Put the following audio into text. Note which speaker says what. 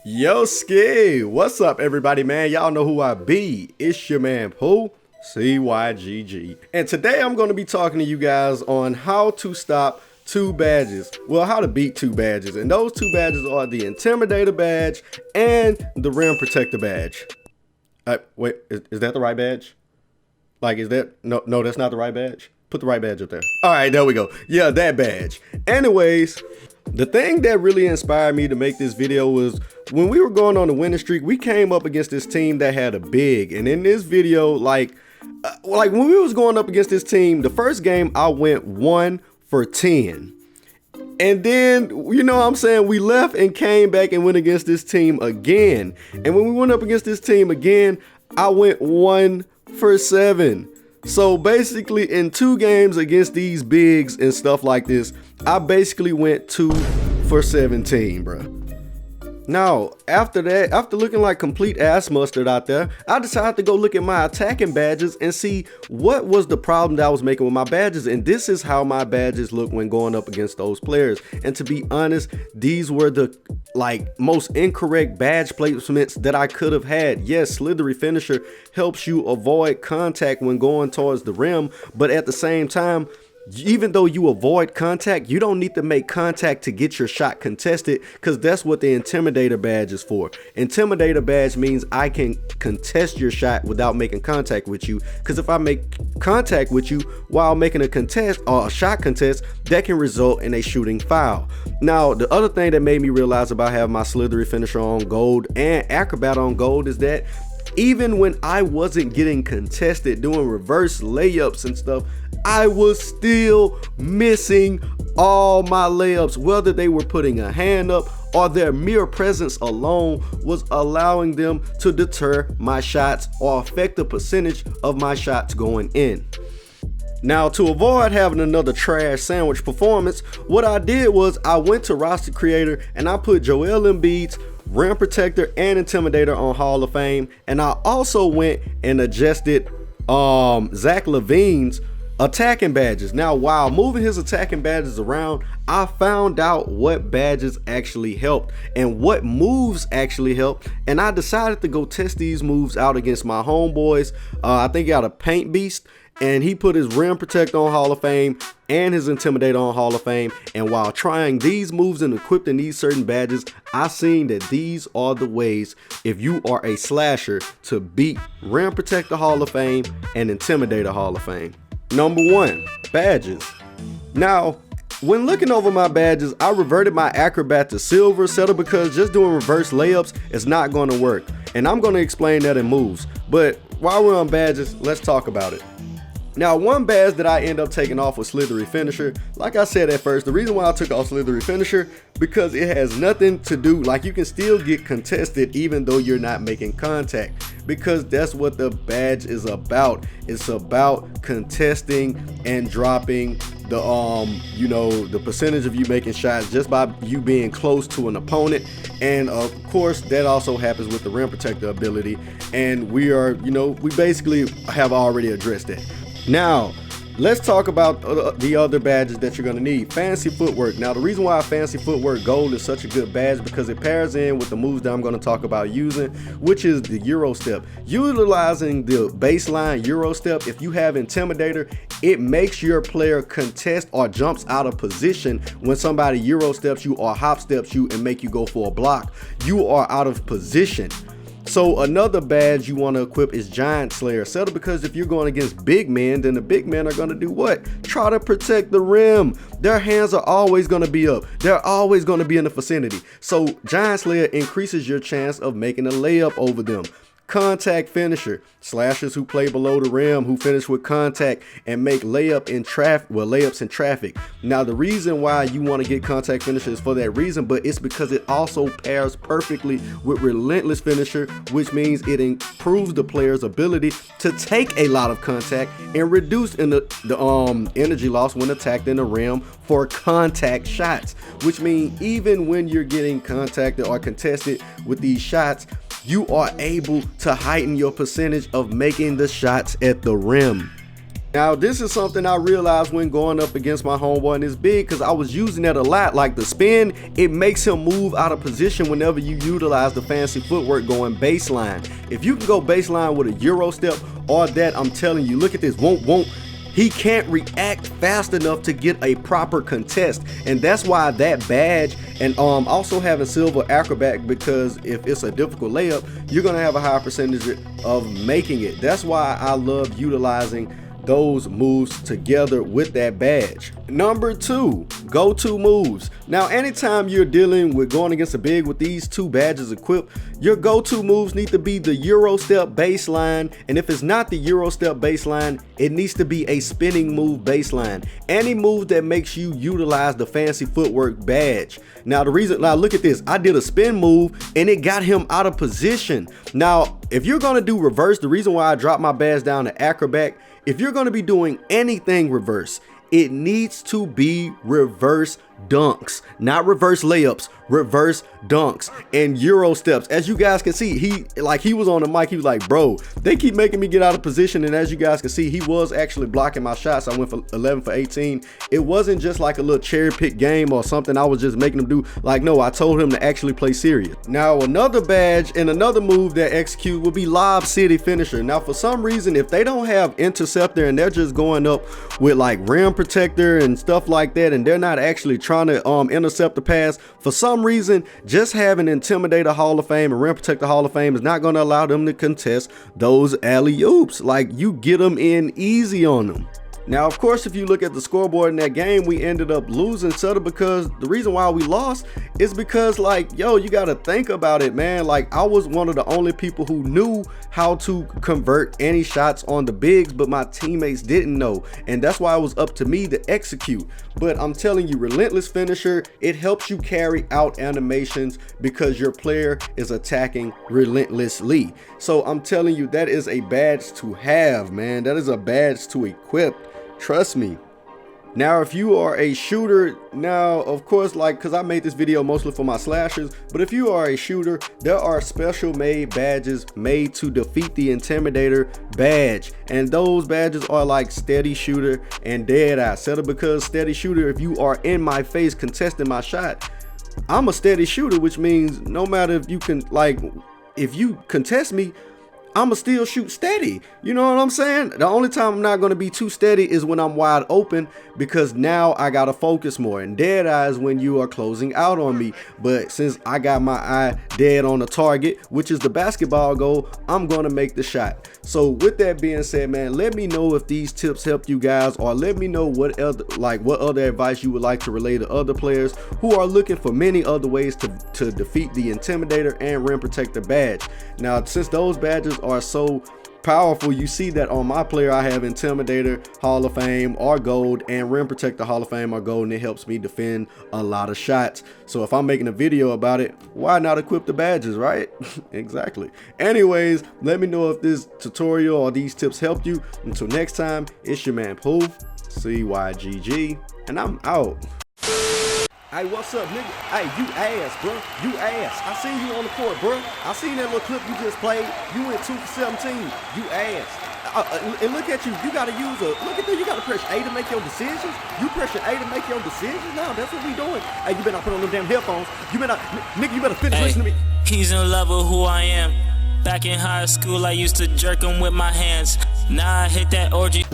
Speaker 1: Yo, Ski, what's up, everybody, man? Y'all know who I be. It's your man, Pooh, CYGG. And today I'm going to be talking to you guys on how to stop two badges. Well, how to beat two badges. And those two badges are the Intimidator badge and the Rim Protector badge. Wait, is that the right badge? Like, is that? No, that's not the right badge. Put the right badge up there. All right, there we go. Yeah, that badge. Anyways, the thing that really inspired me to make this video was when we were going on the winning streak, we came up against this team that had a big. And in this video, like when we was going up against this team, the first game I went 1 for 10. And then, you know what I'm saying, we left and came back and went against this team again. And when we went up against this team again, I went 1 for 7. So basically in 2 games against these bigs and stuff like this, I basically went 2 for 17, bro. Now, after that, after looking like complete ass mustard out there, I decided to go look at my attacking badges and see what was the problem that I was making with my badges. And this is how my badges look when going up against those players. And to be honest, these were the most incorrect badge placements that I could have had. Yes, Slithery Finisher helps you avoid contact when going towards the rim, but at the same time, even though you avoid contact, you don't need to make contact to get your shot contested, because that's what the Intimidator badge is for. Intimidator badge means I can contest your shot without making contact with you, because if I make contact with you while making a contest or a shot contest, that can result in a shooting foul. Now, the other thing that made me realize about having my Slithery Finisher on gold and Acrobat on gold is that even when I wasn't getting contested doing reverse layups and stuff, I was still missing all my layups, whether they were putting a hand up or their mere presence alone was allowing them to deter my shots or affect the percentage of my shots going in. Now, to avoid having another trash sandwich performance, what I did was I went to roster creator and I put Joel Embiid's Rim Protector and Intimidator on Hall of Fame, and I also went and adjusted Zach LaVine's attacking badges. Now, while moving his attacking badges around, I found out what badges actually helped and what moves actually helped, and I decided to go test these moves out against my homeboys. I think he got a Paint Beast, and he put his Rim Protector on Hall of Fame and his Intimidator on Hall of Fame. And while trying these moves and equipping these certain badges, I seen that these are the ways, if you are a slasher, to beat Rim Protector Hall of Fame and Intimidator Hall of Fame. Number 1, badges. Now, when looking over my badges, I reverted my Acrobat to silver, settled because just doing reverse layups is not going to work. And I'm going to explain that in moves. But while we're on badges, let's talk about it. Now, one badge that I end up taking off was Slithery Finisher. Like I said at first, the reason why I took off Slithery Finisher, because it has nothing to do, like you can still get contested even though you're not making contact, because that's what the badge is about. It's about contesting and dropping the the percentage of you making shots just by you being close to an opponent. And of course that also happens with the Rim Protector ability, and we basically have already addressed that. Now, let's talk about the other badges that you're going to need. Fancy Footwork. Now, the reason why Fancy Footwork Gold is such a good badge because it pairs in with the moves that I'm going to talk about using, which is the Euro Step. Utilizing the baseline Euro Step, if you have Intimidator, it makes your player contest or jumps out of position when somebody Euro steps you or hop steps you and make you go for a block. You are out of position. So another badge you want to equip is Giant Slayer. Settle, because if you're going against big men, then the big men are going to do what? Try to protect the rim. Their hands are always going to be up. They're always going to be in the vicinity. So Giant Slayer increases your chance of making a layup over them. Contact Finisher. Slashers who play below the rim, who finish with contact and make layups in traffic. Now, the reason why you want to get Contact Finisher is for that reason, but it's because it also pairs perfectly with Relentless Finisher, which means it improves the player's ability to take a lot of contact and reduce the energy loss when attacked in the rim for contact shots, which means even when you're getting contacted or contested with these shots, you are able to heighten your percentage of making the shots at the rim. Now, this is something I realized when going up against my homeboy in this big, because I was using that a lot. Like the spin, it makes him move out of position whenever you utilize the fancy footwork going baseline. If you can go baseline with a Euro step or that, I'm telling you, look at this, he can't react fast enough to get a proper contest. And that's why that badge, and also having silver acrobat, because if it's a difficult layup, you're gonna have a high percentage of making it. That's why I love utilizing those moves together with that badge. Number 2, go-to moves. Now, anytime you're dealing with going against a big with these 2 badges equipped, your go-to moves need to be the Euro step baseline, and if it's not the Euro step baseline, it needs to be a spinning move baseline. Any move that makes you utilize the fancy footwork badge. Now look at this, I did a spin move and it got him out of position. Now, if you're gonna do reverse, the reason why I dropped my badge down to acrobat, if you're going to be doing anything reverse, it needs to be reverse dunks, not reverse layups, reverse dunks and Euro steps. As you guys can see, he was on the mic, he was like, bro, they keep making me get out of position. And as you guys can see, he was actually blocking my shots. I went for 11 for 18. It wasn't just like a little cherry pick game or something I was just making him do. Like, no, I told him to actually play serious. Now, another badge and another move that execute would be Slithery Finisher. Now, for some reason, if they don't have interceptor and they're just going up with like rim protector and stuff like that, and they're not actually trying to intercept the pass, for some reason, just having Intimidator Hall of Fame and Rim Protector Hall of Fame is not going to allow them to contest those alley-oops. Like, you get them in easy on them. Now, of course, if you look at the scoreboard in that game, we ended up losing subtle, because the reason why we lost is because, like, yo, you got to think about it, man. Like, I was one of the only people who knew how to convert any shots on the bigs, but my teammates didn't know. And that's why it was up to me to execute. But I'm telling you, Relentless Finisher, it helps you carry out animations because your player is attacking relentlessly. So I'm telling you, that is a badge to have, man. That is a badge to equip. Trust me. Now, if you are a shooter, now, of course, like, because I made this video mostly for my slashers, but if you are a shooter, there are special made badges made to defeat the Intimidator badge. And those badges are like Steady Shooter and Dead Eye. Settle, because Steady Shooter, if you are in my face contesting my shot, I'm a steady shooter, which means no matter if you can, like, if you contest me, I'ma still shoot steady. You know what I'm saying? The only time I'm not gonna be too steady is when I'm wide open, because now I gotta focus more. And dead eye is when you are closing out on me. But since I got my eye dead on the target, which is the basketball goal, I'm gonna make the shot. So with that being said, man, let me know if these tips helped you guys, or let me know what other advice you would like to relay to other players who are looking for many other ways to defeat the Intimidator and Rim Protector badge. Now, since those badges are so powerful, you see that on my player I have Intimidator Hall of Fame or Gold and Rim Protector Hall of Fame or Gold, and it helps me defend a lot of shots. So if I'm making a video about it, why not equip the badges, right? Exactly. Anyways, let me know if this tutorial or these tips helped you. Until next time, it's your man Pooh, CYGG, and I'm out. Hey, what's up, nigga? Hey, you ass, bro. You ass. I seen you on the court, bro. I seen that little clip you just played. You went 2 for 17. You ass. And look at you. You got to use look at that. You got to press A to make your decisions. You press A to make your decisions? No, that's what we doing. Hey, you better not put on them damn headphones. You better not, nigga, you better finish listening to me.
Speaker 2: He's in love with who I am. Back in high school, I used to jerk him with my hands. Now I hit that orgy.